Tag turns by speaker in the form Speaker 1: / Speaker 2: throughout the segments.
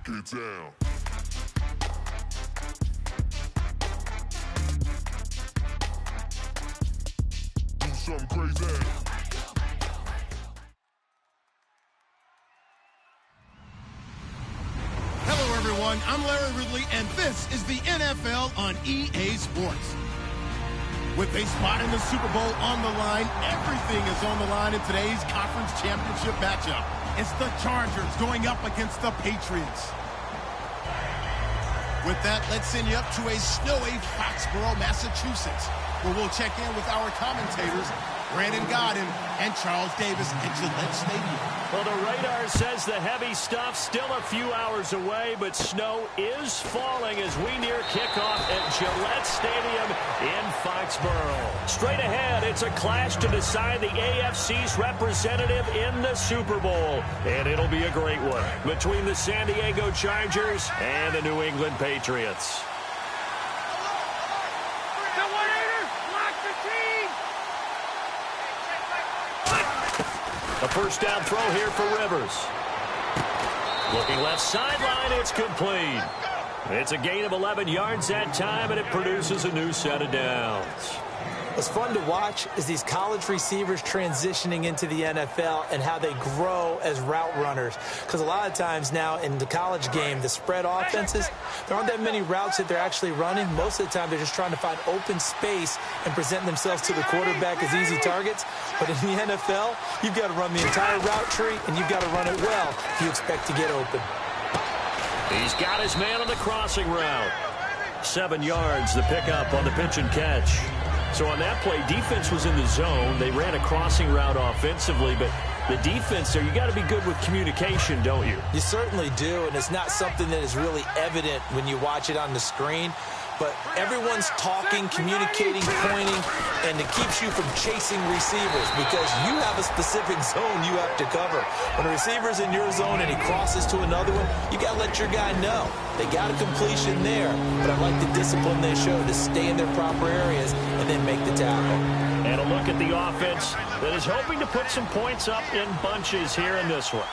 Speaker 1: Get down. Do something crazy.
Speaker 2: Hello, everyone. I'm Larry Ridley, and this is the NFL on EA Sports. With a spot in the Super Bowl on the line, everything is on the line in today's conference championship matchup. It's the Chargers going up against the Patriots. With that, let's send you up to a snowy Foxborough, Massachusetts, where we'll check in with our commentators, Brandon Godden and Charles Davis at Gillette Stadium.
Speaker 3: Well, the radar says the heavy stuff still a few hours away, but snow is falling as we near kickoff at Gillette Stadium in Foxborough. Straight ahead, it's a clash to decide the AFC's representative in the Super Bowl. And it'll be a great one between the San Diego Chargers and the New England Patriots. A first down throw here for Rivers. Looking left sideline, it's complete. It's a gain of 11 yards that time, and it produces a new set of downs.
Speaker 4: What's fun to watch is these college receivers transitioning into the NFL and how they grow as route runners. Because a lot of times now in the college game, the spread offenses, there aren't that many routes that they're actually running. Most of the time, they're just trying to find open space and present themselves to the quarterback as easy targets. But in the NFL, you've got to run the entire route tree, and you've got to run it well if you expect to get open.
Speaker 3: He's got his man on the crossing route. 7 yards, the pickup on the pitch and catch. So on that play, defense was in the zone. They ran a crossing route offensively, but the defense there, you got to be good with communication, don't you?
Speaker 4: You certainly do, and it's not something that is really evident when you watch it on the screen. But everyone's talking, communicating, pointing, and it keeps you from chasing receivers because you have a specific zone you have to cover. When a receiver's in your zone and he crosses to another one, you got to let your guy know. They got a completion there, but I like the discipline they show to stay in their proper areas and then make the tackle.
Speaker 3: And a look at the offense that is hoping to put some points up in bunches here in this one.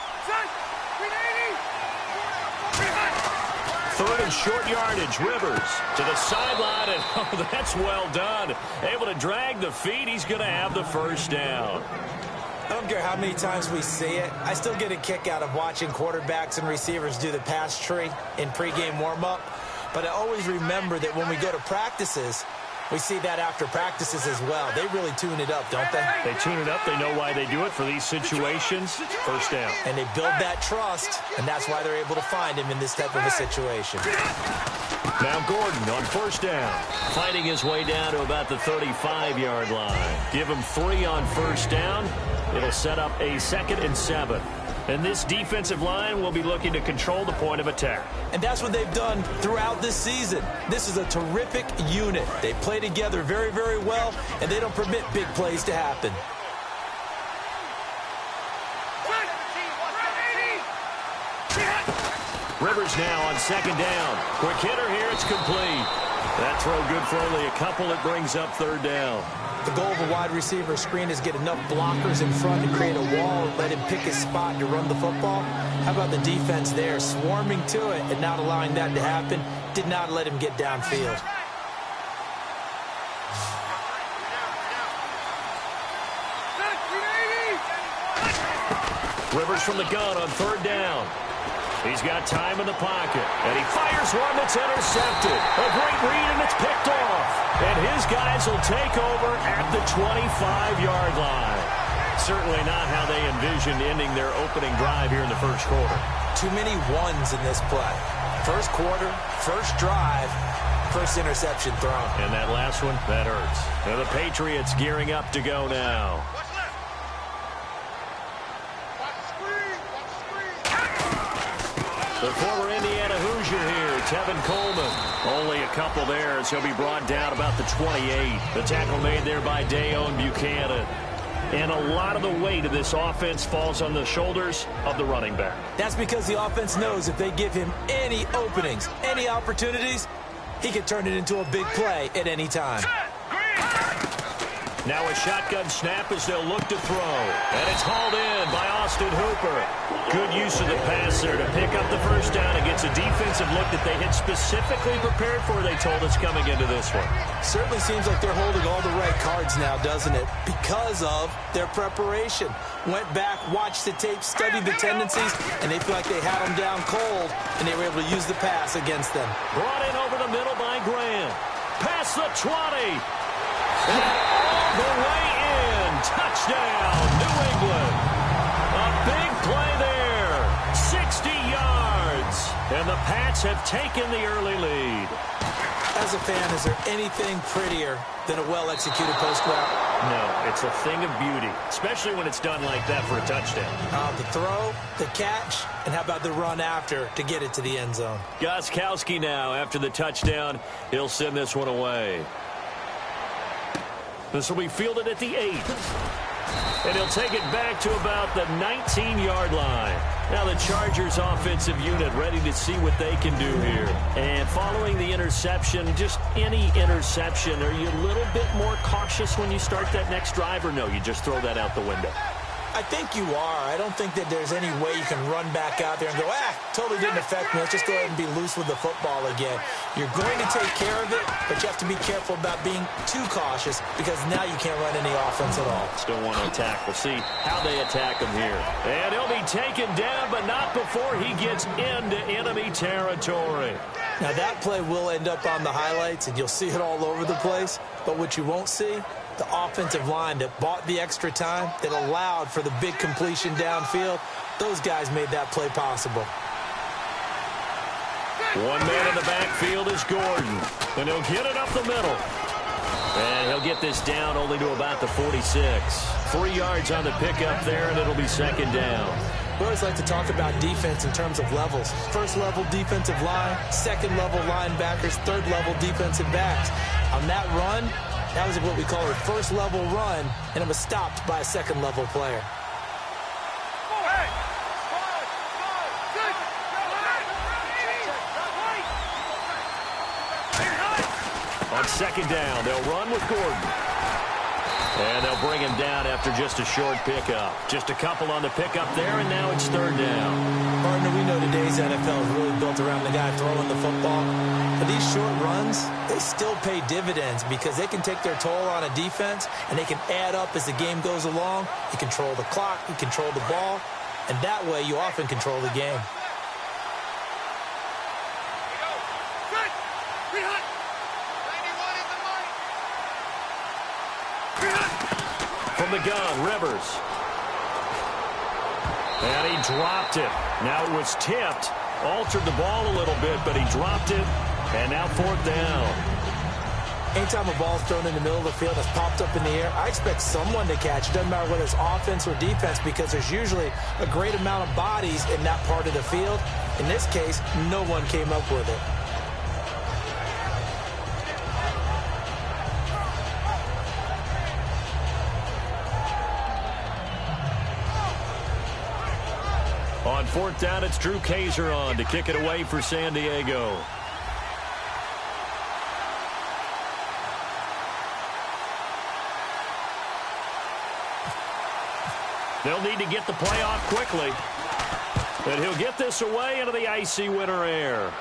Speaker 3: Third and short yardage, Rivers to the sideline, and oh, that's well done. Able to drag the feet, he's going to have the first down.
Speaker 4: I don't care how many times we see it. I still get a kick out of watching quarterbacks and receivers do the pass tree in pregame warm-up. But I always remember that when we go to practices, we see that after practices as well. They really tune it up, don't they?
Speaker 3: They tune it up. They know why they do it for these situations. First down.
Speaker 4: And they build that trust, and that's why they're able to find him in this type of a situation.
Speaker 3: Now Gordon on first down, fighting his way down to about the 35-yard line. Give him 3 on first down. It'll set up a 2nd and 7. And this defensive line will be looking to control the point of attack.
Speaker 4: And that's what they've done throughout this season. This is a terrific unit. They play together very, very well, and they don't permit big plays to happen.
Speaker 3: Rivers now on 2nd down. Quick hitter here, it's complete. That throw good for only a couple. It brings up 3rd down.
Speaker 4: The goal of a wide receiver screen is get enough blockers in front to create a wall and let him pick his spot to run the football. How about the defense there, swarming to it and not allowing that to happen? Did not let him get downfield.
Speaker 3: Rivers from the gun on 3rd down. He's got time in the pocket, and he fires one that's intercepted. A great read, and it's picked off. And his guys will take over at the 25-yard line. Certainly not how they envisioned ending their opening drive here in the first quarter.
Speaker 4: Too many ones in this play. First quarter, first drive, first interception thrown.
Speaker 3: And that last one, that hurts. Now the Patriots gearing up to go now. The former Indiana Hoosier here, Tevin Coleman. Only a couple there, so he'll be brought down about the 28. The tackle made there by Dayon Buchanan. And a lot of the weight of this offense falls on the shoulders of the running back.
Speaker 4: That's because the offense knows if they give him any openings, any opportunities, he can turn it into a big play at any time.
Speaker 3: Now a shotgun snap as they'll look to throw. And it's hauled in by Austin Hooper. Good use of the passer to pick up the first down against a defensive look that they had specifically prepared for, they told us, coming into this one.
Speaker 4: Certainly seems like they're holding all the right cards now, doesn't it? Because of their preparation. Went back, watched the tape, studied the tendencies, and they feel like they had them down cold, and they were able to use the pass against them.
Speaker 3: Brought in over the middle by Graham. Past the 20. And all the way in. Touchdown, New England. A big play there. 60 yards. And the Pats have taken the early lead.
Speaker 4: As a fan, is there anything prettier than a well-executed post route?
Speaker 3: No, it's a thing of beauty, especially when it's done like that for a touchdown.
Speaker 4: The throw, the catch, and how about the run after to get it to the end zone?
Speaker 3: Gostkowski now, after the touchdown, he'll send this one away. This will be fielded at the 8. And he'll take it back to about the 19-yard line. Now the Chargers offensive unit ready to see what they can do here. And following the interception, just any interception, are you a little bit more cautious when you start that next drive, or no, you just throw that out the window?
Speaker 4: I think you are. I don't think that there's any way you can run back out there and go, totally didn't affect me. Let's just go ahead and be loose with the football again. You're going to take care of it, but you have to be careful about being too cautious because now you can't run any offense at all.
Speaker 3: Still want to attack. We'll see how they attack him here. And he'll be taken down, but not before he gets into enemy territory.
Speaker 4: Now that play will end up on the highlights, and you'll see it all over the place. But what you won't see, the offensive line that bought the extra time, that allowed for the big completion downfield, those guys made that play possible.
Speaker 3: One man in the backfield is Gordon, and he'll get it up the middle. And he'll get this down only to about the 46. 3 yards on the pickup there, and it'll be second down.
Speaker 4: We always like to talk about defense in terms of levels. First-level defensive line, second-level linebackers, third-level defensive backs. On that run, that was what we call a first-level run, and it was stopped by a second-level player.
Speaker 3: On second down, they'll run with Gordon. And they'll bring him down after just a short pickup. Just a couple on the pickup there, and now it's third down.
Speaker 4: Partner, we know today's NFL is really built around the guy throwing the football. But these short runs, they still pay dividends because they can take their toll on a defense, and they can add up as the game goes along. You control the clock, you control the ball, and that way you often control the game.
Speaker 3: From the gun, Rivers. And he dropped it. Now it was tipped. Altered the ball a little bit, but he dropped it. And now fourth down.
Speaker 4: Anytime a ball's thrown in the middle of the field that's popped up in the air, I expect someone to catch. It doesn't matter whether it's offense or defense because there's usually a great amount of bodies in that part of the field. In this case, no one came up with it.
Speaker 3: On fourth down, it's Drew Kaiser on to kick it away for San Diego. They'll need to get the play off quickly. And he'll get this away into the icy winter air.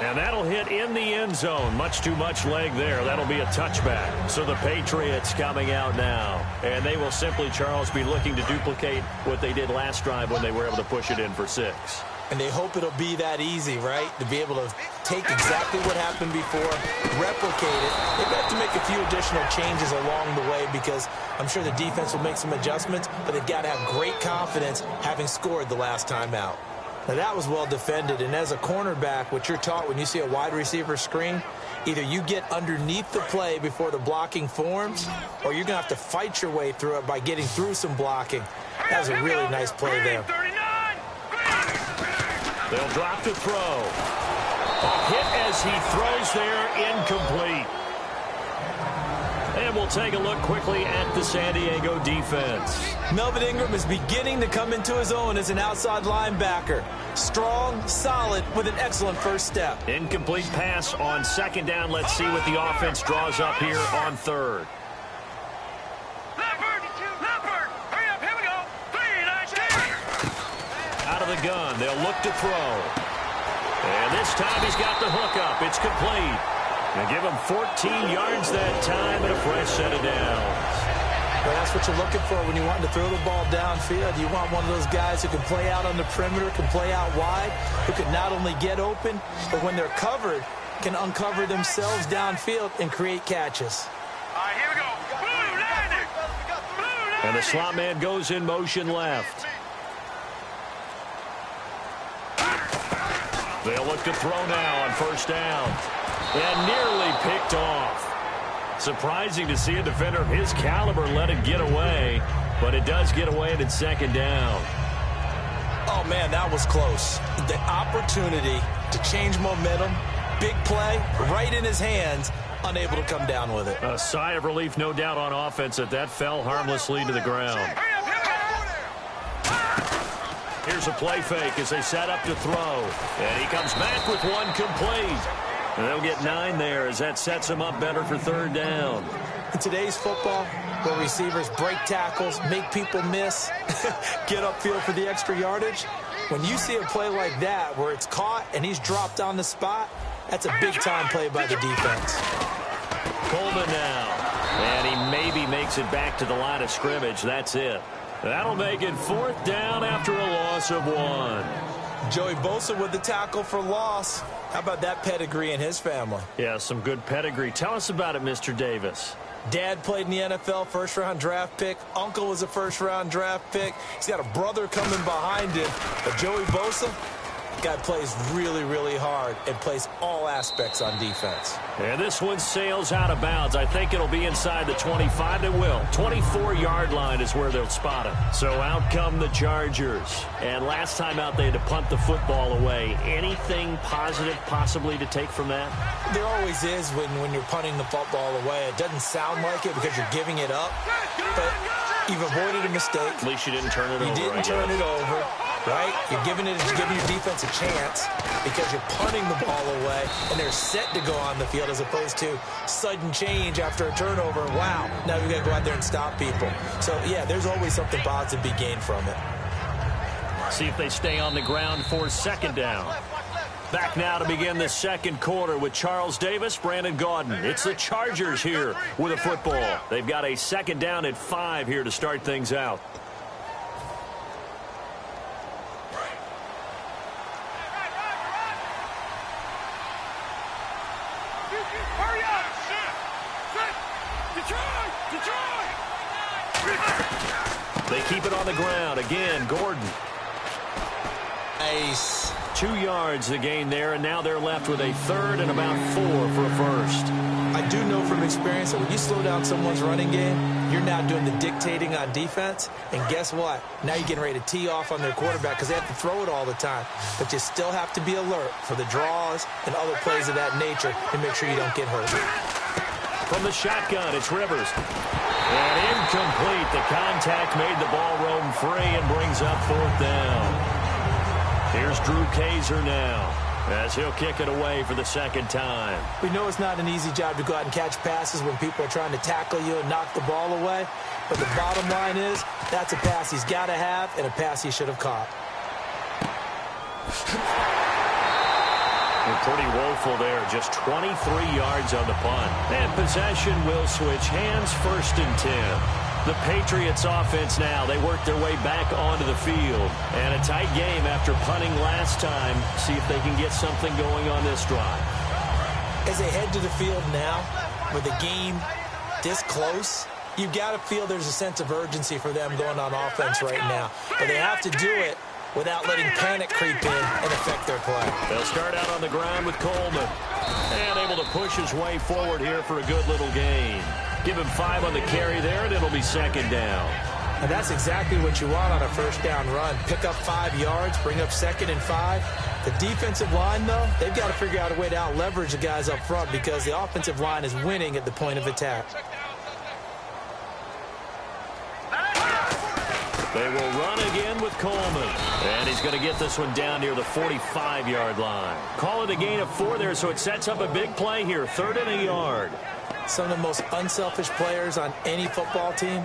Speaker 3: And that'll hit in the end zone. Much too much leg there. That'll be a touchback. So the Patriots coming out now. And they will simply, Charles, be looking to duplicate what they did last drive when they were able to push it in for 6.
Speaker 4: And they hope it'll be that easy, right? To be able to take exactly what happened before, replicate it. They have to make a few additional changes along the way because I'm sure the defense will make some adjustments, but they've got to have great confidence having scored the last time out. Now, that was well defended, and as a cornerback, what you're taught when you see a wide receiver screen, either you get underneath the play before the blocking forms, or you're going to have to fight your way through it by getting through some blocking. That was a really nice play there.
Speaker 3: They'll drop the throw. A hit as he throws there, incomplete. And And we'll take a look quickly at the San Diego defense.
Speaker 4: Melvin Ingram is beginning to come into his own as an outside linebacker. Strong, solid, with an excellent first step.
Speaker 3: Incomplete pass on second down. Let's see what the offense draws up here on third. Out of the gun, they'll look to throw. And this time he's got the hook up. It's complete. And give him 14 yards that time and a fresh set of downs.
Speaker 4: Well, that's what you're looking for when you want to throw the ball downfield. You want one of those guys who can play out on the perimeter, can play out wide, who can not only get open, but when they're covered, can uncover themselves downfield and create catches.
Speaker 5: All right, here we go. Blue landing.
Speaker 3: And the slot man goes in motion left. They'll look to throw now on first down. And nearly picked off. Surprising to see a defender of his caliber let it get away, but it does get away and it's second down.
Speaker 4: Oh, man, that was close. The opportunity to change momentum, big play, right in his hands, unable to come down with it.
Speaker 3: A sigh of relief, no doubt, on offense that fell harmlessly to the ground. Here's a play fake as they set up to throw. And he comes back with one complete. And they'll get 9 there as that sets them up better for third down.
Speaker 4: In today's football, where receivers break tackles, make people miss, get upfield for the extra yardage, when you see a play like that where it's caught and he's dropped on the spot, that's a big-time play by the defense.
Speaker 3: Coleman now. And he maybe makes it back to the line of scrimmage. That's it. That'll make it fourth down after a loss of 1.
Speaker 4: Joey Bosa with the tackle for loss. How about that pedigree in his family?
Speaker 3: Yeah, some good pedigree. Tell us about it, Mr. Davis.
Speaker 4: Dad played in the NFL, first-round draft pick. Uncle was a first-round draft pick. He's got a brother coming behind him. But Joey Bosa, guy plays really, really hard and plays all aspects on defense.
Speaker 3: And this one sails out of bounds. I think it'll be inside the 25. It will. 24-yard line is where they'll spot it. So out come the Chargers. And last time out, they had to punt the football away. Anything positive possibly to take from that?
Speaker 4: There always is when you're punting the football away. It doesn't sound like it because you're giving it up. But you've avoided a mistake.
Speaker 3: At least you didn't turn it over.
Speaker 4: You didn't turn it over. Right? You're giving your defense a chance because you're punting the ball away and they're set to go on the field as opposed to sudden change after a turnover. Wow, now we've got to go out there and stop people. So, yeah, there's always something positive to be gained from it.
Speaker 3: See if they stay on the ground for second down. Back now to begin the second quarter with Charles Davis, Brandon Gaudin. It's the Chargers here with a football. They've got a second down at 5 here to start things out. They keep it on the ground. Again, Gordon.
Speaker 4: Nice.
Speaker 3: 2 yards the gain there, and now they're left with a third and about 4 for a first.
Speaker 4: I do know from experience that when you slow down someone's running game, you're now doing the dictating on defense. And guess what? Now you're getting ready to tee off on their quarterback because they have to throw it all the time. But you still have to be alert for the draws and other plays of that nature to make sure you don't get hurt.
Speaker 3: From the shotgun, it's Rivers. And incomplete. The contact made the ball roam free and brings up fourth down. Here's Drew Kaiser now as he'll kick it away for the second time.
Speaker 4: We know it's not an easy job to go out and catch passes when people are trying to tackle you and knock the ball away. But the bottom line is that's a pass he's got to have and a pass he should have caught.
Speaker 3: They're pretty woeful there. Just 23 yards on the punt. And possession will switch hands, first and 10. The Patriots offense now. They work their way back onto the field. And a tight game after punting last time. See if they can get something going on this drive.
Speaker 4: As they head to the field now, with the game this close, you've got to feel there's a sense of urgency for them going on offense right now. But they have to do it without letting panic creep in and affect their play.
Speaker 3: They'll start out on the ground with Coleman. And able to push his way forward here for a good little gain. Give him 5 on the carry there, and it'll be second down.
Speaker 4: And that's exactly what you want on a first down run. Pick up 5 yards, bring up second and 5. The defensive line, though, they've got to figure out a way to out-leverage the guys up front because the offensive line is winning at the point of attack.
Speaker 3: They will run again with Coleman. And he's going to get this one down near the 45-yard line. Call it a gain of 4 there, so it sets up a big play here. 3rd and a yard.
Speaker 4: Some of the most unselfish players on any football team,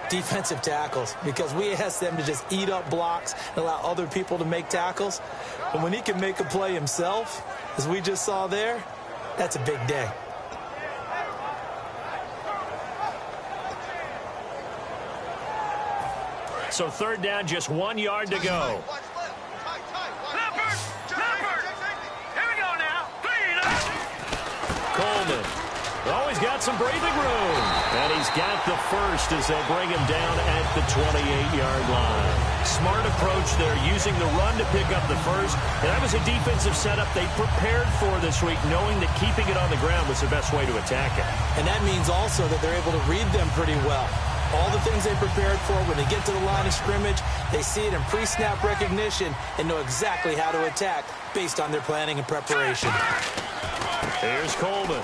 Speaker 4: defensive tackles, because we ask them to just eat up blocks and allow other people to make tackles. But when he can make a play himself, as we just saw there, that's a big day.
Speaker 3: So 3rd down, just 1 yard to go.
Speaker 5: Leopard! Here we go now.
Speaker 3: Coleman. Oh, he's got some breathing room. And he's got the first as they'll bring him down at the 28-yard line. Smart approach there, using the run to pick up the first. And that was a defensive setup they prepared for this week, knowing that keeping it on the ground was the best way to attack it.
Speaker 4: And that means also that they're able to read them pretty well. All the things they prepared for, when they get to the line of scrimmage, they see it in pre-snap recognition and know exactly how to attack based on their planning and preparation.
Speaker 3: Here's Coleman.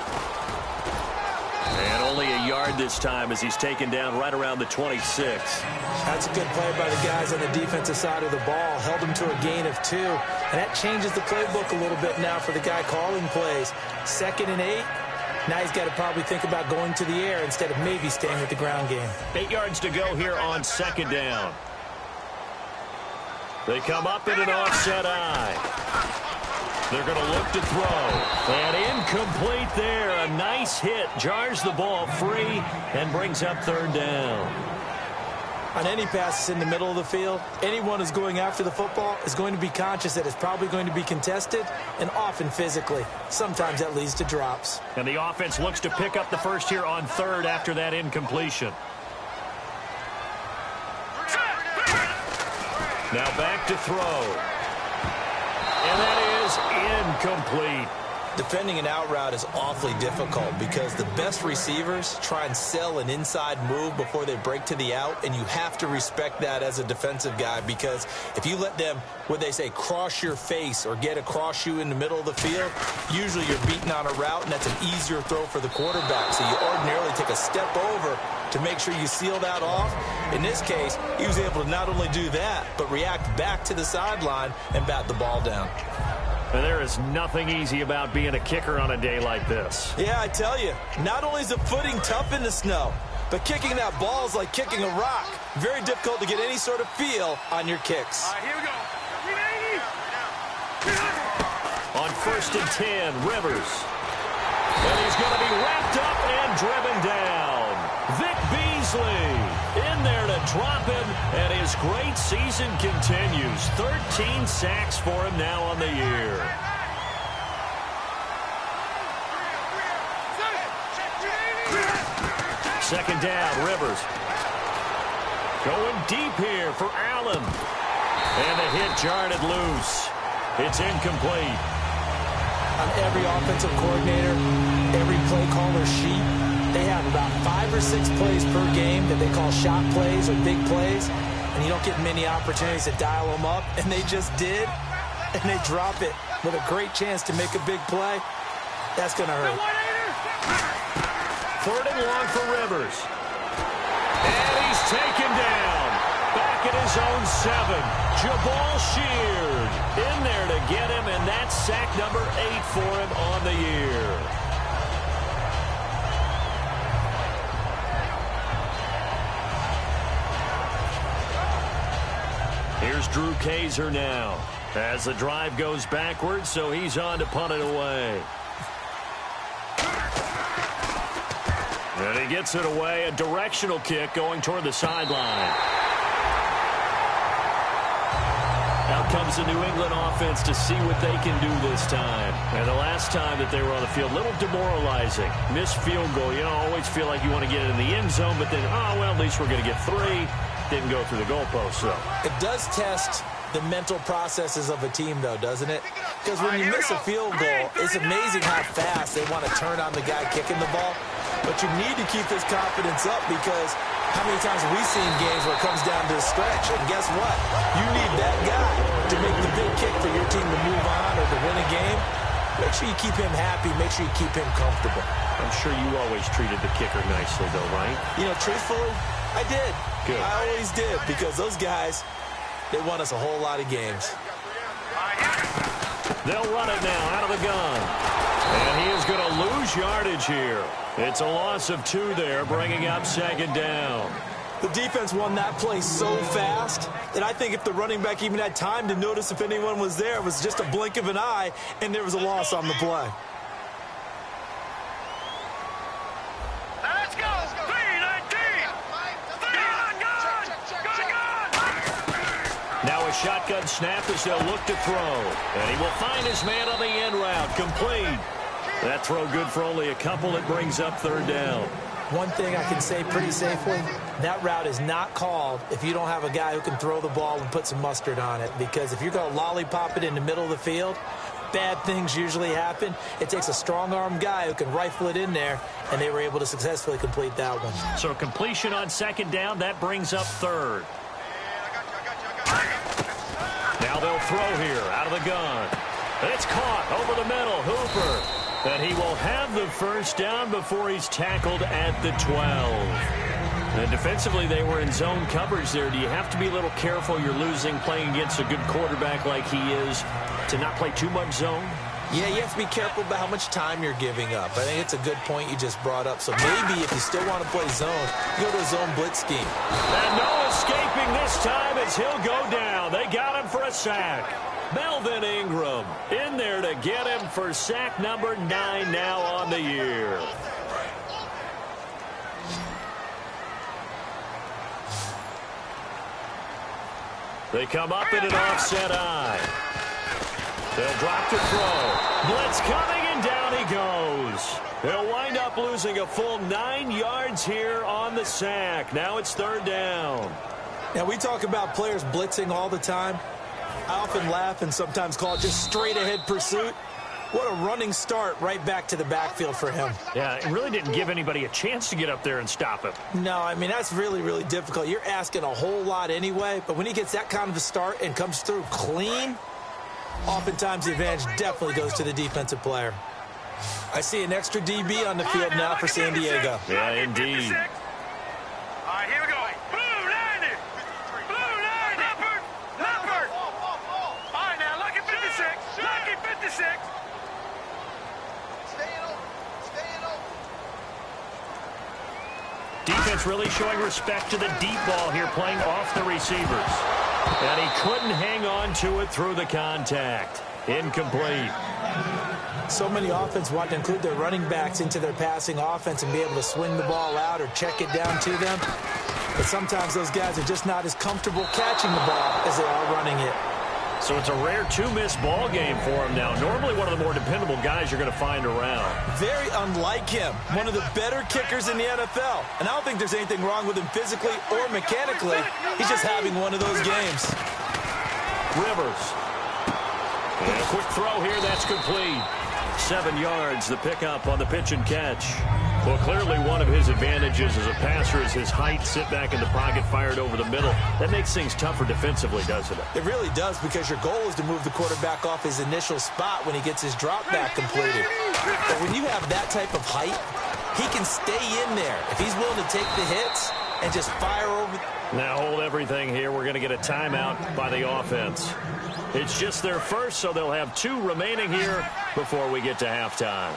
Speaker 3: And only a yard this time as he's taken down right around the 26.
Speaker 4: That's a good play by the guys on the defensive side of the ball. Held them to a gain of 2. And that changes the playbook a little bit now for the guy calling plays. 2nd and 8. Now he's got to probably think about going to the air instead of maybe staying with the ground game.
Speaker 3: 8 yards to go here on 2nd down. They come up in an offset eye. They're going to look to throw. And incomplete there. A nice hit. Jars the ball free and brings up 3rd down.
Speaker 4: On any passes in the middle of the field, anyone who's going after the football is going to be conscious that it's probably going to be contested, and often physically. Sometimes that leads to drops.
Speaker 3: And the offense looks to pick up the first here on 3rd after that incompletion. Now back to throw. And that is incomplete.
Speaker 4: Defending an out route is awfully difficult because the best receivers try and sell an inside move before they break to the out, and you have to respect that as a defensive guy, because if you let them, what they say, cross your face or get across you in the middle of the field, usually you're beaten on a route, and that's an easier throw for the quarterback. So you ordinarily take a step over to make sure you seal that off. In this case, he was able to not only do that, but react back to the sideline and bat the ball down.
Speaker 3: And there is nothing easy about being a kicker on a day like this.
Speaker 4: Yeah, I tell you, not only is the footing tough in the snow, but kicking that ball is like kicking a rock. Very difficult to get any sort of feel on your kicks.
Speaker 5: Here we go.
Speaker 3: On 1st and 10, Rivers. And he's going to be wrapped up and driven down. Vic Beasley in there to drop him, and his great season continues. 13 sacks for him now on the year. Second down, Rivers. Going deep here for Allen. And the hit jarred it loose. It's incomplete.
Speaker 4: On every offensive coordinator, every play caller sheet, they have about 5 or 6 plays per game that they call shot plays or big plays, and you don't get many opportunities to dial them up, and they just did, and they drop it with a great chance to make a big play. That's going to hurt.
Speaker 3: 3rd and long for Rivers. And he's taken down. Back at his own 7. Jabal Sheard in there to get him, and that's sack number 8 for him on the year. Here's Drew Kaiser now as the drive goes backwards, so he's on to punt it away. And he gets it away, a directional kick going toward the sideline. Out comes the New England offense to see what they can do this time. And the last time that they were on the field, a little demoralizing. Missed field goal. You don't always feel like you want to get it in the end zone, but then, oh, well, at least we're going to get 3. Didn't go through the goalpost, though.
Speaker 4: It does test the mental processes of a team, though, doesn't it? Because when you miss a field goal, it's amazing how fast they want to turn on the guy kicking the ball. But you need to keep this confidence up, because how many times have we seen games where it comes down to a stretch? And guess what? You need that guy to make the big kick for your team to move on or to win a game. Make sure you keep him happy. Make sure you keep him comfortable.
Speaker 3: I'm sure you always treated the kicker nicely, though, right?
Speaker 4: You know, truthfully, I did.
Speaker 3: Good.
Speaker 4: I always did, because those guys, they won us a whole lot of games.
Speaker 3: They'll run it now out of the gun. And he is going to lose yardage here. It's a loss of 2 there, bringing up 2nd down.
Speaker 4: The defense won that play so fast that I think if the running back even had time to notice if anyone was there, it was just a blink of an eye, and there was a loss on the play.
Speaker 5: Let's go. 3-19.
Speaker 3: Now a shotgun snap as they'll look to throw. And he will find his man on the end route. Complete. That throw good for only a couple. It brings up 3rd down.
Speaker 4: One thing I can say pretty safely, that route is not called if you don't have a guy who can throw the ball and put some mustard on it. Because if you're going to lollipop it in the middle of the field, bad things usually happen. It takes a strong-armed guy who can rifle it in there, and they were able to successfully complete that one.
Speaker 3: So completion on 2nd down, that brings up 3rd. Now they'll throw here out of the gun. It's caught over the middle. Hooper. And he will have the 1st down before he's tackled at the 12. And defensively, they were in zone coverage there. Do you have to be a little careful? You're losing playing against a good quarterback like he is to not play too much zone?
Speaker 4: Yeah, you have to be careful about how much time you're giving up. I think it's a good point you just brought up. So maybe if you still want to play zone, you go to a zone blitz scheme.
Speaker 3: And no escaping this time as he'll go down. They got him for a sack. Melvin Ingram in there to get him for sack number 9 now on the year. They come up in an offset eye. They'll drop to throw. Blitz coming, and down he goes. They'll wind up losing a full 9 yards here on the sack. Now it's 3rd down.
Speaker 4: Now, we talk about players blitzing all the time. I often laugh and sometimes call it just straight-ahead pursuit. What a running start right back to the backfield for him.
Speaker 3: Yeah, it really didn't give anybody a chance to get up there and stop him.
Speaker 4: No, I mean, that's really, really difficult. You're asking a whole lot anyway, but when he gets that kind of a start and comes through clean, oftentimes the advantage definitely goes to the defensive player. I see an extra DB on the field now for San Diego.
Speaker 3: Yeah, indeed.
Speaker 5: All right, here we go. Blue 90. Blue 90. Leopard. All right, now, lucky 56. Lucky 56.
Speaker 3: Defense really showing respect to the deep ball here, playing off the receivers. And he couldn't hang on to it through the contact. Incomplete.
Speaker 4: So many offenses want to include their running backs into their passing offense and be able to swing the ball out or check it down to them. But sometimes those guys are just not as comfortable catching the ball as they are running it.
Speaker 3: So it's a rare 2-miss ball game for him now. Normally one of the more dependable guys you're going to find around.
Speaker 4: Very unlike him. One of the better kickers in the NFL. And I don't think there's anything wrong with him physically or mechanically. He's just having one of those games.
Speaker 3: Rivers. And a quick throw here. That's complete. 7 yards, the pickup on the pitch and catch. Well, clearly one of his advantages as a passer is his height. Sit back in the pocket, fired over the middle. That makes things tougher defensively, doesn't it?
Speaker 4: It really does, because your goal is to move the quarterback off his initial spot when he gets his drop back completed. But when you have that type of height, he can stay in there if he's willing to take the hits and just fire over.
Speaker 3: Now hold everything here. We're going to get a timeout by the offense. It's just their first, so they'll have 2 remaining here before we get to halftime.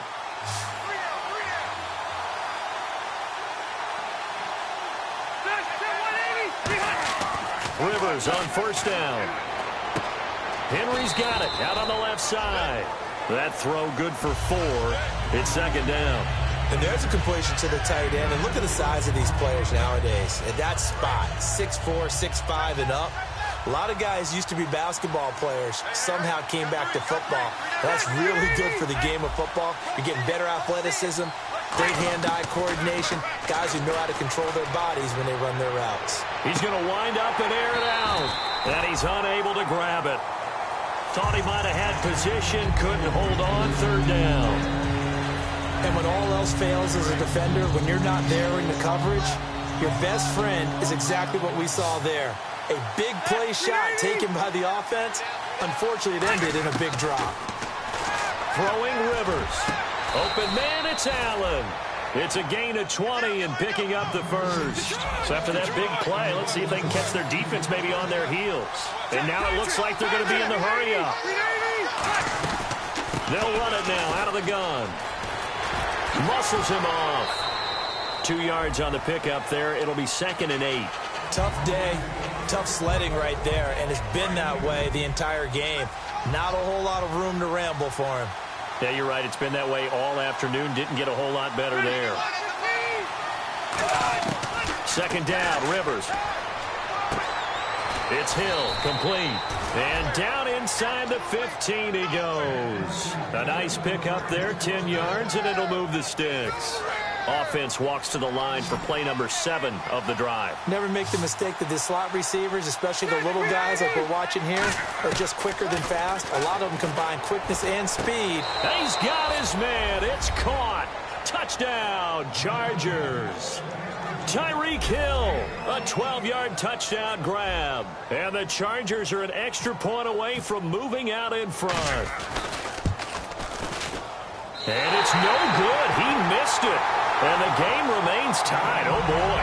Speaker 3: Rivers on 1st down. Henry's got it out on the left side. That throw good for 4. It's 2nd down.
Speaker 4: And there's a completion to the tight end. And look at the size of these players nowadays. At that spot, 6'4", 6'5", and up. A lot of guys used to be basketball players, somehow came back to football. That's really good for the game of football. You're getting better athleticism, great hand-eye coordination, guys who know how to control their bodies when they run their routes.
Speaker 3: He's going to wind up and air it out. And he's unable to grab it. Thought he might have had position, couldn't hold on. 3rd down.
Speaker 4: And when all else fails as a defender, when you're not there in the coverage, your best friend is exactly what we saw there. A big play shot taken by the offense. Unfortunately, it ended in a big drop.
Speaker 3: Throwing Rivers. Open man, it's Allen. It's a gain of 20 and picking up the first. So after that big play, let's see if they can catch their defense maybe on their heels. And now it looks like they're going to be in the hurry-up. They'll run it now out of the gun. Muscles him off. 2 yards on the pickup there. It'll be 2nd and 8.
Speaker 4: Tough day, tough sledding right there, and it's been that way the entire game. Not a whole lot of room to ramble for him.
Speaker 3: Yeah, you're right. It's been that way all afternoon. Didn't get a whole lot better there. 2nd down, Rivers. It's Hill, complete. And down inside the 15 he goes. A nice pickup there, 10 yards, and it'll move the sticks. Offense walks to the line for play number 7 of the drive.
Speaker 4: Never make the mistake that the slot receivers, especially the little guys like we're watching here, are just quicker than fast. A lot of them combine quickness and speed.
Speaker 3: He's got his man. It's caught. Touchdown, Chargers. Tyreek Hill, a 12-yard touchdown grab. And the Chargers are an extra point away from moving out in front. And it's no good. He missed it. And the game remains tied. Oh, boy.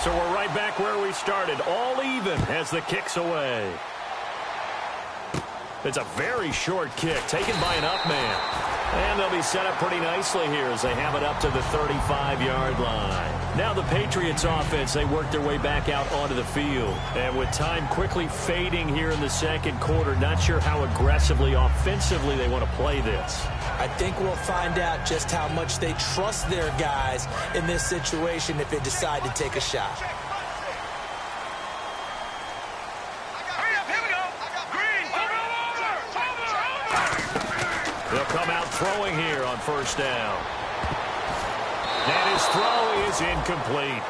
Speaker 3: So we're right back where we started. All even as the kick's away. It's a very short kick taken by an up man. And they'll be set up pretty nicely here as they have it up to the 35-yard line. Now the Patriots offense, they work their way back out onto the field. And with time quickly fading here in the 2nd quarter, not sure how aggressively, offensively they want to play this.
Speaker 4: I think we'll find out just how much they trust their guys in this situation if they decide to take a shot.
Speaker 3: They'll come out throwing here on 1st down. And his throw is incomplete.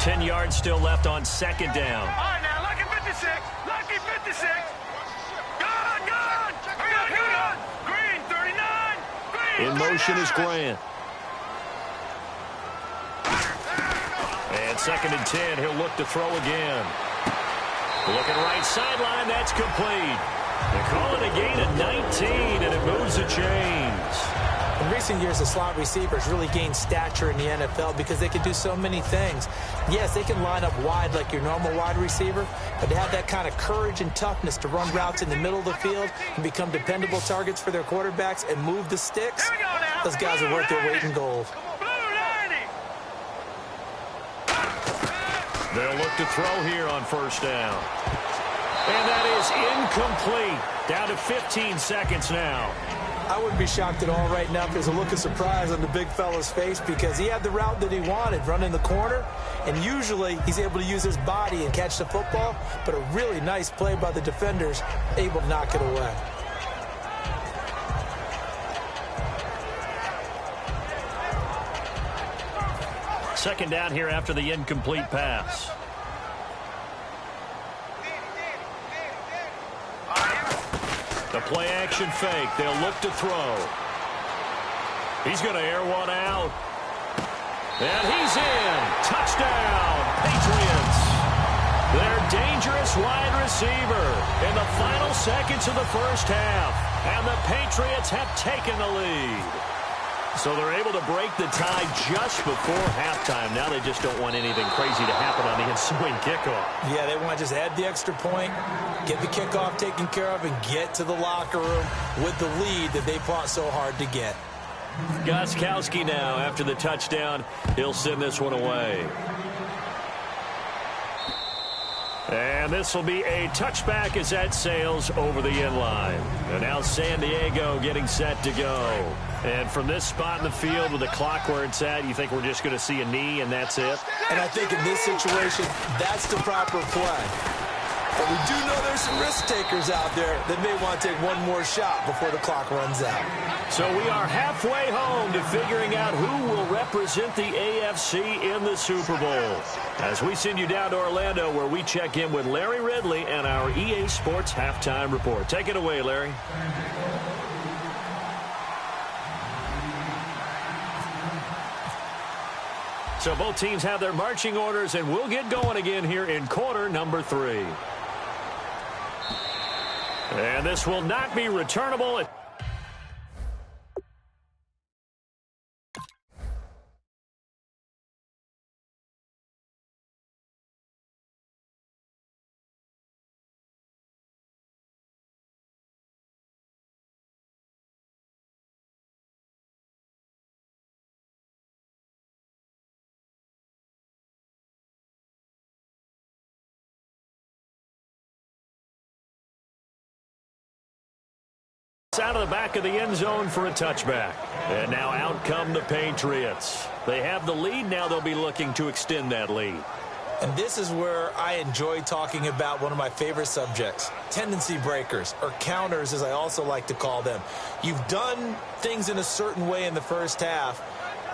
Speaker 3: Ten yards still left on 2nd down.
Speaker 5: All right, now, lucky 56. Lucky 56. Gone. Green, 39. Green,
Speaker 3: In motion is Grant. And 2nd and 10, he'll look to throw again. Looking right sideline, that's complete. They call it a gain of 19, and it moves the chains.
Speaker 4: In recent years, the slot receivers really gained stature in the NFL because they can do so many things. Yes, they can line up wide like your normal wide receiver, but to have that kind of courage and toughness to run routes in the middle of the field and become dependable targets for their quarterbacks and move the sticks, those guys are worth their weight in gold.
Speaker 3: They'll look to throw here on 1st down. And that is incomplete. Down to 15 seconds now.
Speaker 4: I wouldn't be shocked at all right now if there's a look of surprise on the big fella's face because he had the route that he wanted, running the corner, and usually he's able to use his body and catch the football, but a really nice play by the defenders, able to knock it away.
Speaker 3: Second down here after the incomplete pass. The play action fake. They'll look to throw. He's going to air one out. And he's in. Touchdown, Patriots. Their dangerous wide receiver in the final seconds of the 1st half. And the Patriots have taken the lead. So they're able to break the tie just before halftime. Now they just don't want anything crazy to happen on the ensuing kickoff.
Speaker 4: Yeah, they want to just add the extra point, get the kickoff taken care of, and get to the locker room with the lead that they fought so hard to get.
Speaker 3: Gostkowski now, after the touchdown, he'll send this one away. And this will be a touchback as that sails over the end line. And now San Diego getting set to go. And from this spot in the field with the clock where it's at, you think we're just going to see a knee and that's it?
Speaker 4: And I think in this situation, that's the proper play. But we do know there's some risk takers out there that may want to take one more shot before the clock runs out.
Speaker 3: So we are halfway home to figuring out who will represent the AFC in the Super Bowl. As we send you down to Orlando, where we check in with Larry Ridley and our EA Sports Halftime Report. Take it away, Larry. So both teams have their marching orders, and we'll get going again here in quarter number 3. And this will not be returnable. Out of the back of the end zone for a touchback. And now out come the Patriots. They have the lead. Now they'll be looking to extend that lead.
Speaker 4: And this is where I enjoy talking about one of my favorite subjects, tendency breakers, or counters as I also like to call them. You've done things in a certain way in the first half,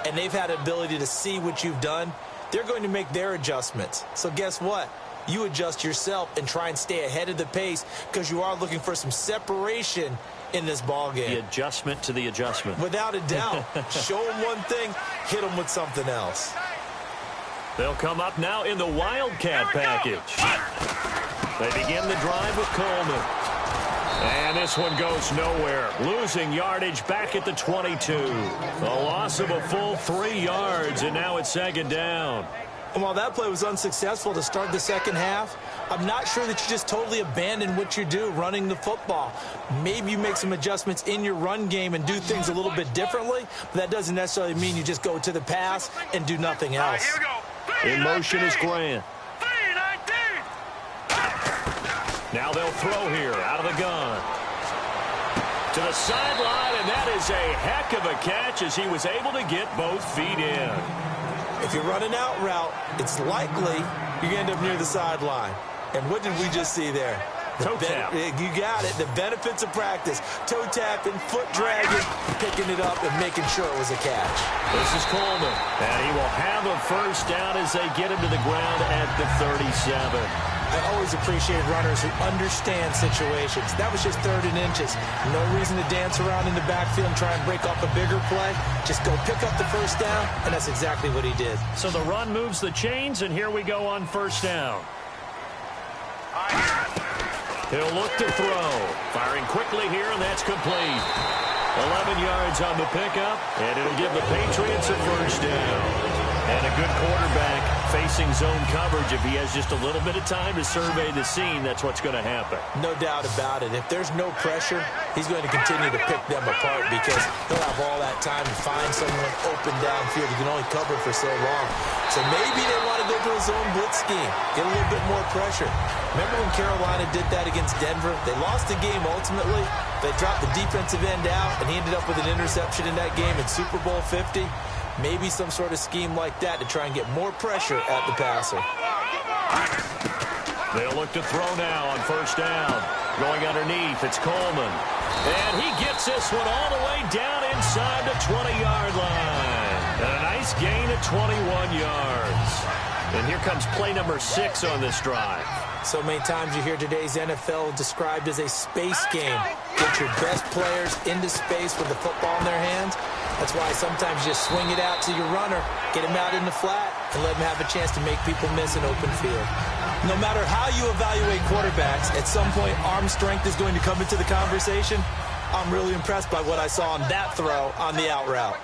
Speaker 4: and they've had the ability to see what you've done. They're going to make their adjustments. So guess what? You adjust yourself and try and stay ahead of the pace because you are looking for some separation in this ball game.
Speaker 3: The adjustment to the adjustment.
Speaker 4: Without a doubt. Show them one thing, hit them with something else.
Speaker 3: They'll come up now in the Wildcat package. They begin the drive with Coleman. And this one goes nowhere. Losing yardage back at the 22. A loss of a full 3 yards, and now it's second down.
Speaker 4: And while that play was unsuccessful to start the second half, I'm not sure that you just totally abandon what you do running the football. Maybe you make some adjustments in your run game and do things a little bit differently, but that doesn't necessarily mean you just go to the pass and do nothing else.
Speaker 5: Here we go.
Speaker 3: In motion is Grant.
Speaker 5: 3-19.
Speaker 3: Now they'll throw here out of the gun. To the sideline, and that is a heck of a catch as he was able to get both feet in.
Speaker 4: If you're running out route, it's likely you end up near the sideline. And what did we just see there?
Speaker 3: Toe tap.
Speaker 4: You got it. The benefits of practice. Toe tapping, foot dragging, picking it up, and making sure it was a catch.
Speaker 3: This is Coleman. And he will have a first down as they get him to the ground at the 37.
Speaker 4: I always appreciate runners who understand situations. That was just 3rd and inches. No reason to dance around in the backfield and try and break off a bigger play. Just go pick up the first down, and that's exactly what he did.
Speaker 3: So the run moves the chains, and here we go on first down. He'll look to throw. Firing quickly here, and that's complete. 11 yards on the pickup, and it'll give the Patriots a first down. And a good quarterback facing zone coverage. If he has just a little bit of time to survey the scene, that's what's going to happen.
Speaker 4: No doubt about it. If there's no pressure, he's going to continue to pick them apart because he'll have all that time to find someone open downfield. He can only cover for so long. So maybe they want to go to a zone blitz scheme, get a little bit more pressure. Remember when Carolina did that against Denver? They lost the game ultimately. They dropped the defensive end out, and he ended up with an interception in that game in Super Bowl 50. Maybe some sort of scheme like that to try and get more pressure at the passer.
Speaker 3: They'll look to throw now on first down. Going underneath, it's Coleman. And he gets this one all the way down inside the 20-yard line. And a nice gain of 21 yards. And here comes play number 6 on this drive.
Speaker 4: So many times you hear today's NFL described as a space game. Get your best players into space with the football in their hands. That's why sometimes you just swing it out to your runner, get him out in the flat, and let him have a chance to make people miss an open field. No matter how you evaluate quarterbacks, at some point arm strength is going to come into the conversation. I'm really impressed by what I saw on that throw on the out route.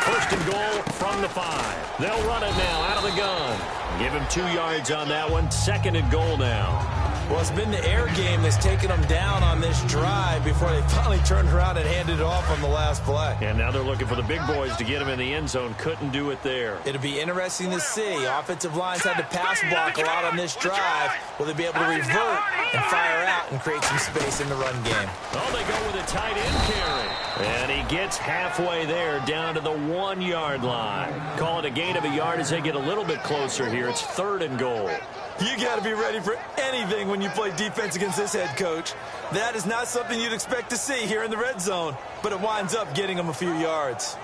Speaker 3: First and goal from the 5. They'll run it now out of the gun. Give him 2 yards on that one. Second and goal now.
Speaker 4: Well, it's been the air game that's taken them down on this drive before they finally turned around and handed it off on the last play.
Speaker 3: And now they're looking for the big boys to get them in the end zone. Couldn't do it there.
Speaker 4: It'll be interesting to see. Offensive lines had to pass block a lot on this drive. Will they be able to revert and fire out and create some space in the run game?
Speaker 3: Oh, they go with a tight end carry. And he gets halfway there down to the 1-yard line. Call it a gain of a yard as they get a little bit closer here. It's 3rd and goal.
Speaker 4: You got to be ready for anything when you play defense against this head coach. That is not something you'd expect to see here in the red zone, but it winds up getting them a few yards.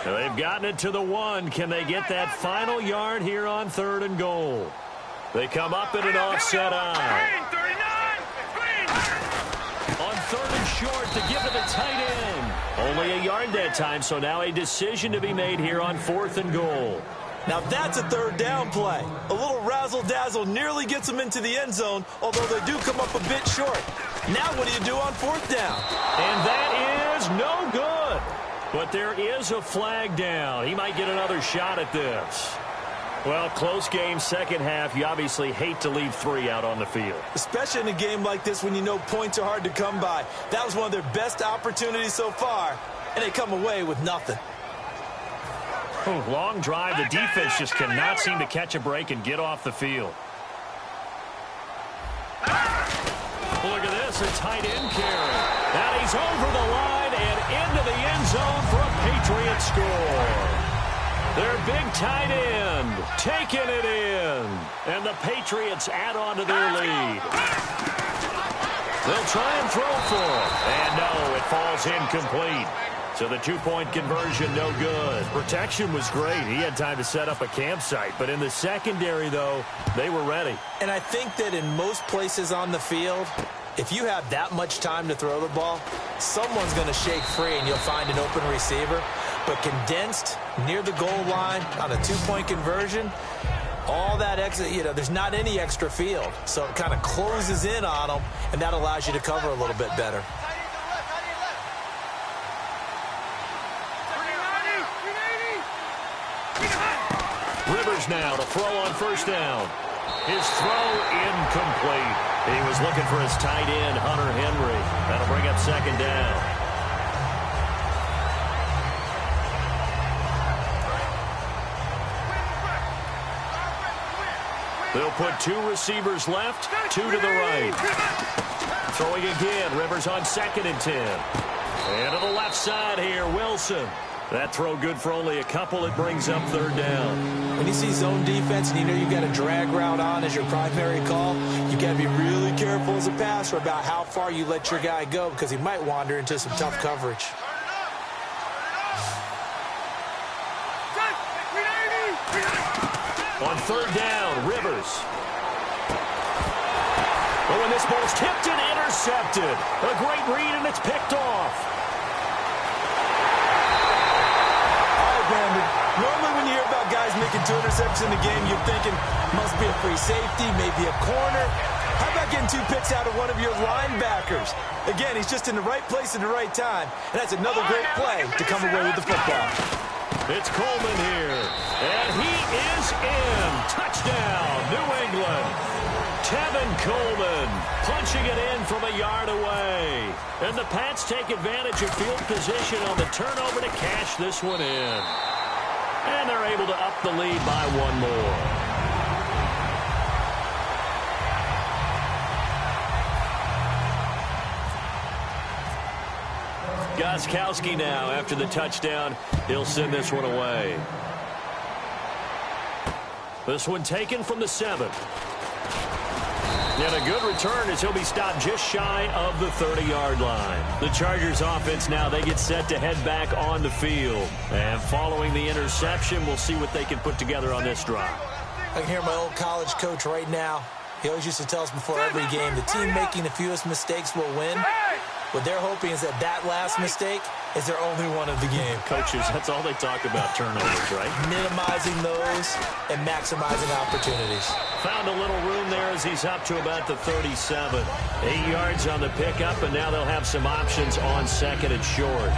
Speaker 3: They've gotten it to the 1. Can they get that final yard here on 3rd and goal? They come up in an offset eye. On 3rd and short to give to the tight end. Only a yard that time, so now a decision to be made here on 4th and goal.
Speaker 4: Now that's a 3rd down play. A little razzle-dazzle nearly gets them into the end zone, although they do come up a bit short. Now what do you do on 4th down?
Speaker 3: And that is no good. But there is a flag down. He might get another shot at this. Well, close game, second half. You obviously hate to leave 3 out on the field.
Speaker 4: Especially in a game like this when you know points are hard to come by. That was one of their best opportunities so far, and they come away with nothing.
Speaker 3: Oh, long drive. The defense just cannot seem to catch a break and get off the field. Look at this, a tight end carry. And he's over the line and into the end zone for a Patriot score. Their big tight end taking it in. And the Patriots add on to their lead. They'll try and throw for it. And no, it falls incomplete. So the 2-point conversion, no good. Protection was great. He had time to set up a campsite. But in the secondary, though, they were ready.
Speaker 4: And I think that in most places on the field, if you have that much time to throw the ball, someone's going to shake free and you'll find an open receiver. But condensed near the goal line on a 2-point conversion, all that extra, there's not any extra field. So it kind of closes in on them, and that allows you to cover a little bit better.
Speaker 3: Rivers now to throw on 1st down. His throw incomplete. He was looking for his tight end, Hunter Henry. That'll bring up 2nd down. They'll put 2 receivers left, 2 to the right. Throwing again, Rivers on 2nd and 10. And to the left side here, Wilson. That throw good for only a couple. It brings up 3rd down.
Speaker 4: When you see zone defense and you know you've got a drag route on as your primary call, you've got to be really careful as a passer about how far you let your guy go because he might wander into some tough coverage.
Speaker 3: On 3rd down, Rivers. Oh, and this ball's tipped and intercepted. A great read, and it's picked off.
Speaker 4: Brandon, normally when you hear about guys making 2 interceptions in a game, you're thinking must be a free safety, maybe a corner. How about getting 2 picks out of one of your linebackers? Again, he's just in the right place at the right time, and that's another great play to come away with the football.
Speaker 3: It's Coleman here, and he is in. Touchdown, New England. Tevin Coleman punching it in from a yard away. And the Pats take advantage of field position on the turnover to cash this one in. And they're able to up the lead by 1 more. Gostkowski now after the touchdown. He'll send this one away. This one taken from the 7. And a good return as he'll be stopped just shy of the 30-yard line. The Chargers offense now, they get set to head back on the field. And following the interception, we'll see what they can put together on this drive.
Speaker 4: I can hear my old college coach right now. He always used to tell us before every game, the team making the fewest mistakes will win. What they're hoping is that that last mistake is their only one of the game.
Speaker 3: Coaches, that's all they talk about, turnovers, right?
Speaker 4: Minimizing those and maximizing opportunities.
Speaker 3: Found a little room there as he's up to about the 37. 8 yards on the pickup, and now they'll have some options on second and short.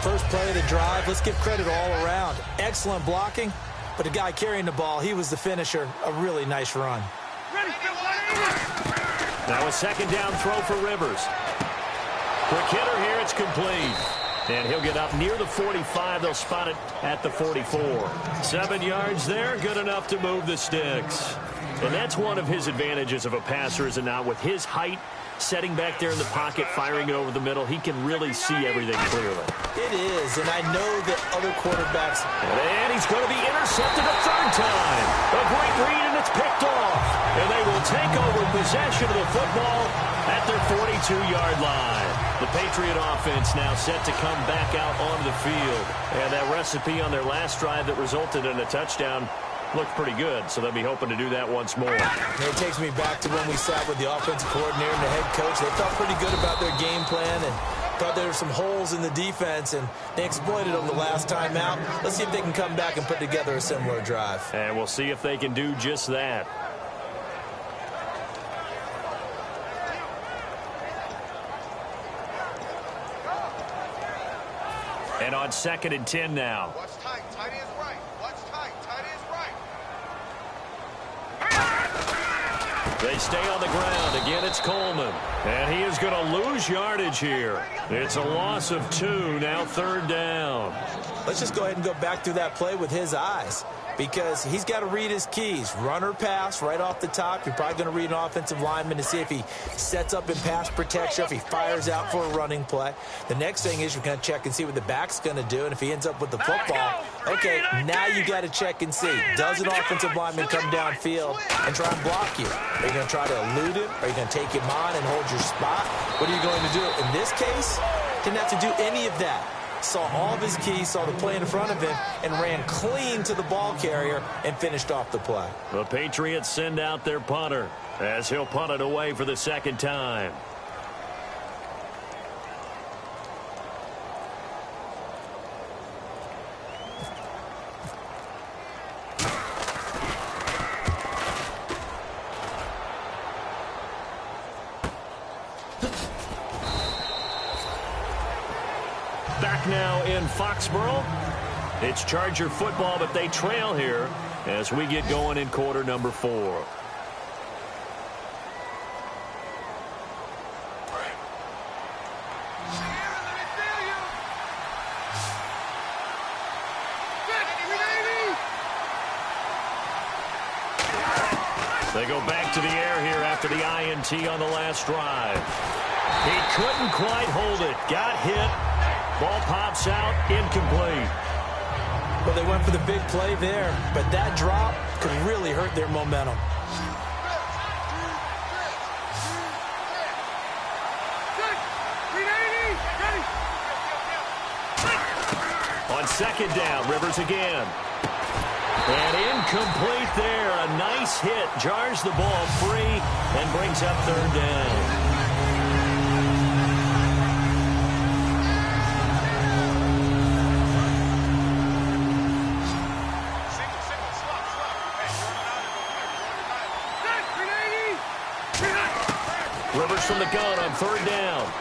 Speaker 4: First play of the drive, let's give credit all around. Excellent blocking, but the guy carrying the ball, he was the finisher. A really nice run.
Speaker 3: Now a second down throw for Rivers. Quick hitter here, it's complete. And he'll get up near the 45. They'll spot it at the 44. 7 yards there, good enough to move the sticks. And that's one of his advantages of a passer, is it not? With his height, setting back there in the pocket, firing it over the middle, he can really see everything clearly.
Speaker 4: It is, and I know that other quarterbacks...
Speaker 3: And he's going to be intercepted a third time. A great read, and it's picked off. And they will take over possession of the football at their 42-yard line. The Patriot offense now set to come back out onto the field. And that recipe on their last drive that resulted in a touchdown looked pretty good, so they'll be hoping to do that once more.
Speaker 4: It takes me back to when we sat with the offensive coordinator and the head coach. They felt pretty good about their game plan and thought there were some holes in the defense, and they exploited them the last time out. Let's see if they can come back and put together a similar drive.
Speaker 3: And we'll see if they can do just that. And on 2nd and 10 now.
Speaker 5: Watch tight. Tight is right. Watch tight. Tight is right.
Speaker 3: They stay on the ground. Again, it's Coleman. And he is going to lose yardage here. It's a loss of 2. Now 3rd down.
Speaker 4: Let's just go ahead and go back through that play with his eyes, because he's got to read his keys. Run or pass right off the top. You're probably going to read an offensive lineman to see if he sets up in pass protection, if he fires out for a running play. The next thing is you're going to check and see what the back's going to do, and if he ends up with the football, okay, now you got to check and see. Does an offensive lineman come downfield and try and block you? Are you going to try to elude him? Are you going to take him on and hold your spot? What are you going to do? In this case, didn't have to do any of that. Saw all of his keys, saw the play in front of him, and ran clean to the ball carrier and finished off the play.
Speaker 3: The Patriots send out their punter as he'll punt it away for the second time. Back now in Foxborough. It's Charger football, but they trail here as we get going in quarter number 4. They go back to the air here after the INT on the last drive. He couldn't quite hold it. Got hit. Ball pops out, incomplete.
Speaker 4: Well, they went for the big play there, but that drop could really hurt their momentum.
Speaker 3: On 2nd down, Rivers again. And incomplete there. A nice hit. Jars the ball free and brings up 3rd down. Rivers from the gun on 3rd down.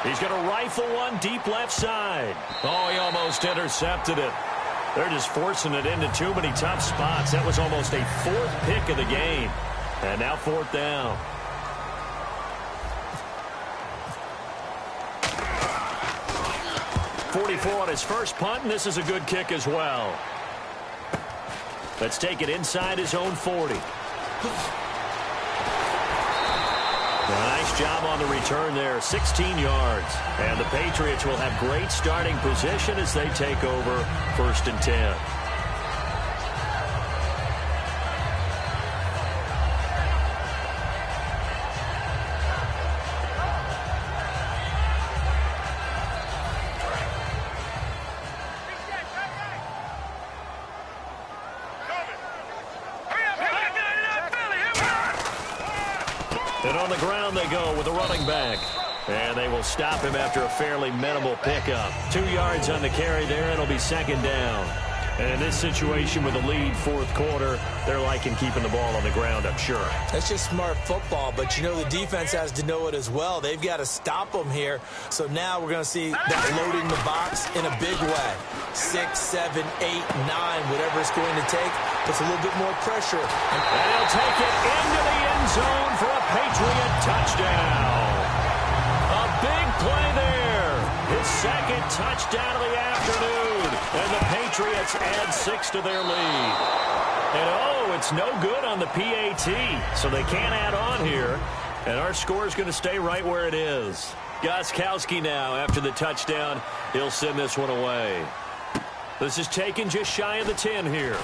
Speaker 3: He's going to rifle one deep left side. Oh, he almost intercepted it. They're just forcing it into too many tough spots. That was almost a 4th pick of the game. And now 4th down. .44 on his first punt, and this is a good kick as well. Let's take it inside his own 40. Nice job on the return there, 16 yards. And the Patriots will have great starting position as they take over 1st and 10. And on the ground they go with a running back. And they will stop him after a fairly minimal pickup. 2 yards on the carry there. It'll be 2nd down. And in this situation with the lead, fourth quarter, they're liking keeping the ball on the ground, I'm sure.
Speaker 4: That's just smart football, but you know the defense has to know it as well. They've got to stop them here. So now we're going to see that loading the box in a big way. 6, 7, 8, 9, whatever it's going to take, puts a little bit more pressure.
Speaker 3: And he'll take it into the end zone for a Patriot touchdown. A big play there. His second touchdown of the afternoon. And the Patriots add 6 to their lead. And, it's no good on the PAT, so they can't add on here. And our score is going to stay right where it is. Gostkowski now, after the touchdown, he'll send this one away. This is taken just shy of the 10 here.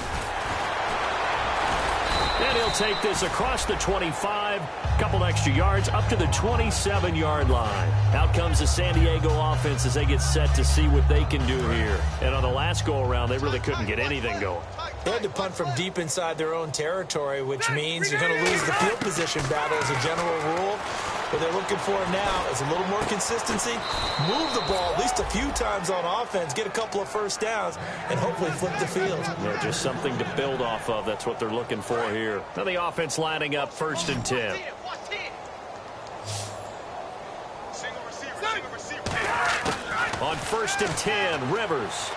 Speaker 3: And he'll take this across the 25, couple extra yards, up to the 27-yard line. Out comes the San Diego offense as they get set to see what they can do here. And on the last go-around, they really couldn't get anything going.
Speaker 4: They had to punt from deep inside their own territory, which means you're going to lose the field position battle as a general rule. What they're looking for now is a little more consistency, move the ball at least a few times on offense, get a couple of first downs, and hopefully flip the field.
Speaker 3: Yeah, just something to build off of. That's what they're looking for here. Now the offense lining up 1st and 10. On 1st and 10, Rivers.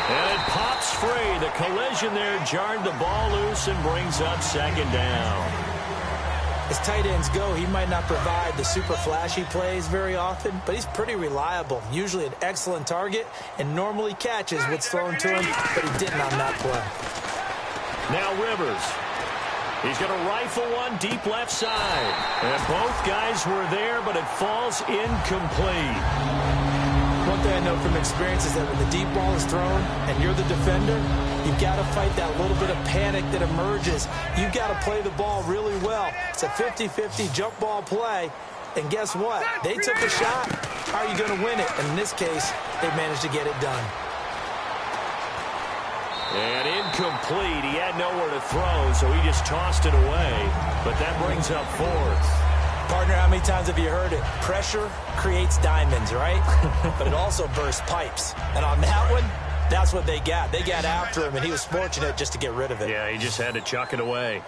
Speaker 3: And it pops free. The collision there jarred the ball loose and brings up 2nd down.
Speaker 4: As tight ends go, he might not provide the super flashy plays very often, but he's pretty reliable. Usually an excellent target and normally catches what's thrown to him, but he didn't on that play.
Speaker 3: Now Rivers. He's going to rifle one deep left side. And both guys were there, but it falls incomplete.
Speaker 4: One thing I know from experience is that when the deep ball is thrown and you're the defender, you've got to fight that little bit of panic that emerges. You've got to play the ball really well. It's a 50-50 jump ball play. And guess what? They took a shot. How are you going to win it? And in this case, they managed to get it done.
Speaker 3: And incomplete. He had nowhere to throw, so he just tossed it away. But that brings up 4th.
Speaker 4: Partner, how many times have you heard it? Pressure creates diamonds, right? But it also bursts pipes. And on that one, that's what they got. They got after him, and he was fortunate just to get rid of it.
Speaker 3: Yeah, he just had to chuck it away.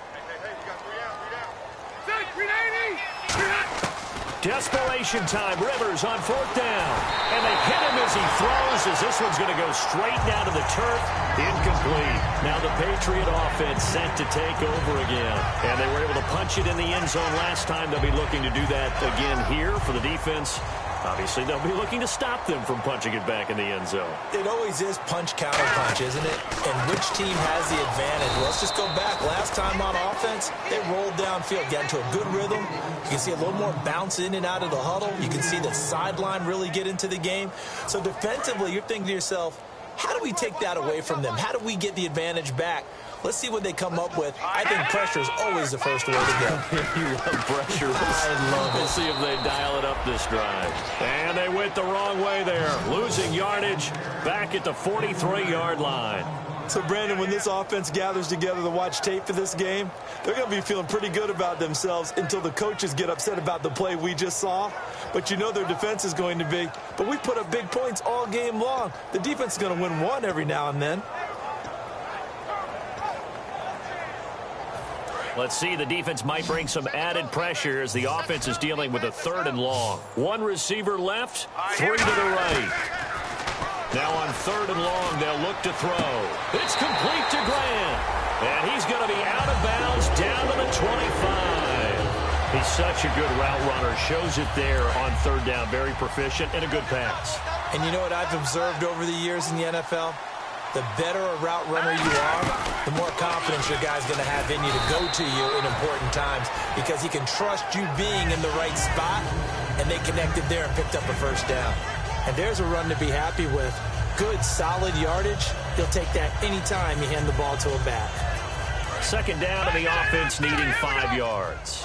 Speaker 3: Desperation time. Rivers on 4th down. And they hit him as he throws, as this one's going to go straight down to the turf. Incomplete. Now the Patriot offense sent to take over again. And they were able to punch it in the end zone last time. They'll be looking to do that again here for the defense. Obviously, they'll be looking to stop them from punching it back in the end zone.
Speaker 4: It always is punch-counter-punch, isn't it? And which team has the advantage? Well, let's just go back. Last time on offense, they rolled downfield, got into a good rhythm. You can see a little more bounce in and out of the huddle. You can see the sideline really get into the game. So defensively, you're thinking to yourself, how do we take that away from them? How do we get the advantage back? Let's see what they come up with. I think pressure is always the first way to go.
Speaker 3: You love pressure.
Speaker 4: I love it.
Speaker 3: We'll see if they dial it up this drive. And they went the wrong way there. Losing yardage back at the 43-yard line.
Speaker 4: So, Brandon, when this offense gathers together to watch tape for this game, they're going to be feeling pretty good about themselves until the coaches get upset about the play we just saw. But you know their defense is going to be. But we put up big points all game long. The defense is going to win one every now and then.
Speaker 3: Let's see, the defense might bring some added pressure as the offense is dealing with a 3rd and long. One receiver left, 3 to the right. Now on 3rd and long, they'll look to throw. It's complete to Grant. And he's going to be out of bounds down to the 25. He's such a good route runner. Shows it there on 3rd down. Very proficient and a good pass.
Speaker 4: And you know what I've observed over the years in the NFL? The better a route runner you are, the more confidence your guy's going to have in you to go to you in important times because he can trust you being in the right spot, and they connected there and picked up a first down. And there's a run to be happy with. Good, solid yardage. He'll take that anytime you hand the ball to a back.
Speaker 3: 2nd down to the offense needing 5 yards.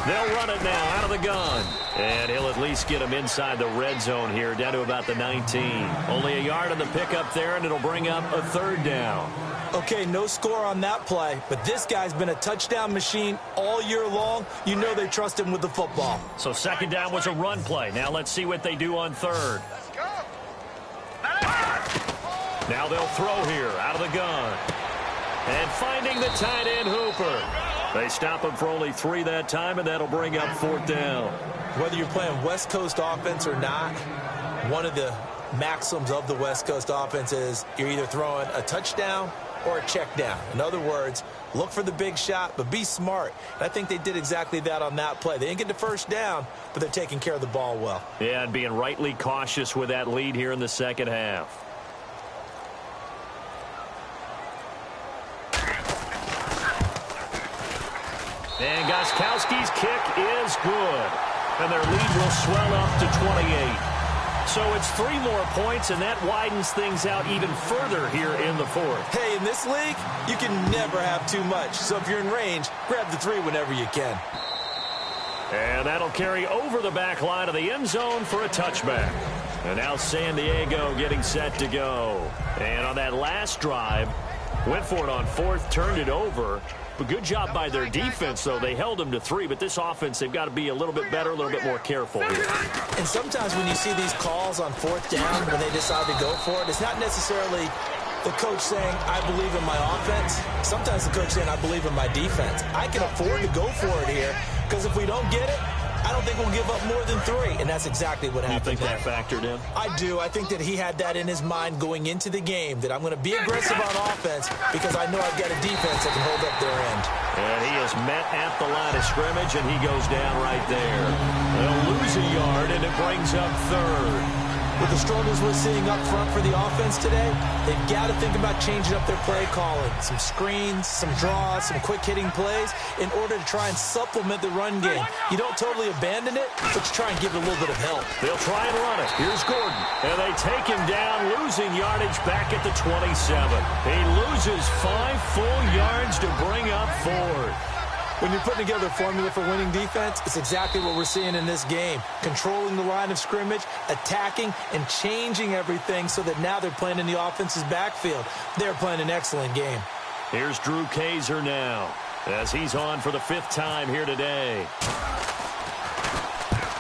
Speaker 3: They'll run it now out of the gun. And he'll at least get him inside the red zone here, down to about the 19. Only a yard on the pickup there, and it'll bring up a 3rd down.
Speaker 4: Okay, no score on that play, but this guy's been a touchdown machine all year long. You know they trust him with the football.
Speaker 3: So second down was a run play. Now let's see what they do on third.
Speaker 5: Let's go.
Speaker 3: Now they'll throw here out of the gun. And finding the tight end Hooper. They stop him for only 3 that time, and that'll bring up fourth down.
Speaker 4: Whether you're playing West Coast offense or not, one of the maxims of the West Coast offense is you're either throwing a touchdown or a check down. In other words, look for the big shot, but be smart. And I think they did exactly that on that play. They didn't get the first down, but they're taking care of the ball well.
Speaker 3: Yeah, and being rightly cautious with that lead here in the second half. And Gostkowski's kick is good. And their lead will swell up to 28. So it's 3 more points, and that widens things out even further here in the fourth.
Speaker 4: Hey, in this league, you can never have too much. So if you're in range, grab the 3 whenever you can.
Speaker 3: And that'll carry over the back line of the end zone for a touchback. And now San Diego getting set to go. And on that last drive, went for it on fourth, turned it over. But good job by their defense, though. They held them to 3, but this offense, they've got to be a little bit better, a little bit more careful here.
Speaker 4: And sometimes when you see these calls on fourth down, when they decide to go for it, it's not necessarily the coach saying, I believe in my offense. Sometimes the coach saying, I believe in my defense. I can afford to go for it here, because if we don't get it, I don't think we'll give up more than 3, and that's exactly what happened.
Speaker 3: You think that factored in?
Speaker 4: I do. I think that he had that in his mind going into the game, that I'm going to be aggressive on offense because I know I've got a defense that can hold up their end.
Speaker 3: And he is met at the line of scrimmage, and he goes down right there. They'll lose a yard, and it brings up third.
Speaker 4: With the struggles we're seeing up front for the offense today, they've got to think about changing up their play calling. Some screens, some draws, some quick-hitting plays in order to try and supplement the run game. You don't totally abandon it, but you try and give it a little bit of help.
Speaker 3: They'll try and run it. Here's Gordon. And they take him down, losing yardage back at the 27. He loses 5 full yards to bring up fourth.
Speaker 4: When you're putting together a formula for winning defense, it's exactly what we're seeing in this game. Controlling the line of scrimmage, attacking, and changing everything so that now they're playing in the offense's backfield. They're playing an excellent game.
Speaker 3: Here's Drew Kaiser now, as he's on for the 5th time here today.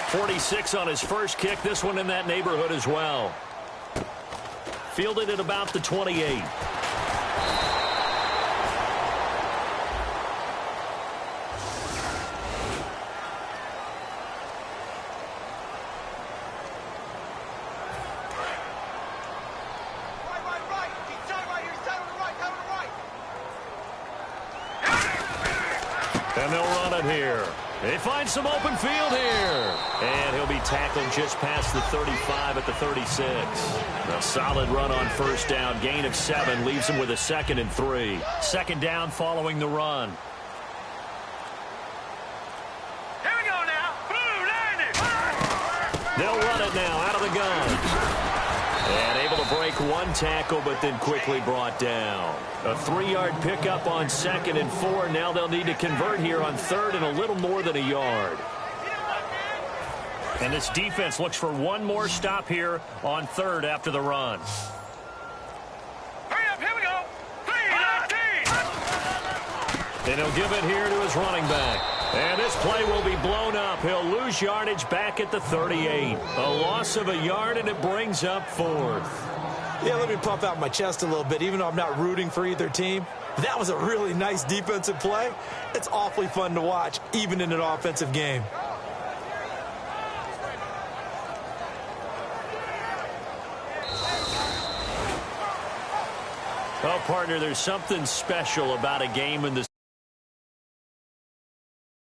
Speaker 3: 46 on his first kick, this one in that neighborhood as well. Fielded at about the 28. And they'll run it here. They find some open field here. And he'll be tackled just past the 35 at the 36. A solid run on first down. Gain of 7 leaves him with a 2nd and 3. Second down following the run.
Speaker 5: Here we go now. Blue landing.
Speaker 3: They'll run it now out of the gun. And able to break 1 tackle, but then quickly brought down. A 3-yard pickup on 2nd and 4. Now they'll need to convert here on 3rd and a little more than a yard. And this defense looks for 1 more stop here on 3rd after the run.
Speaker 5: Hurry up, here we go. 3-19.
Speaker 3: And he'll give it here to his running back. And this play will be blown up. He'll lose yardage back at the 38. A loss of a yard, and it brings up 4th.
Speaker 4: Yeah, let me puff out my chest a little bit, even though I'm not rooting for either team. That was a really nice defensive play. It's awfully fun to watch, even in an offensive game.
Speaker 3: Well, partner, there's something special about a game in the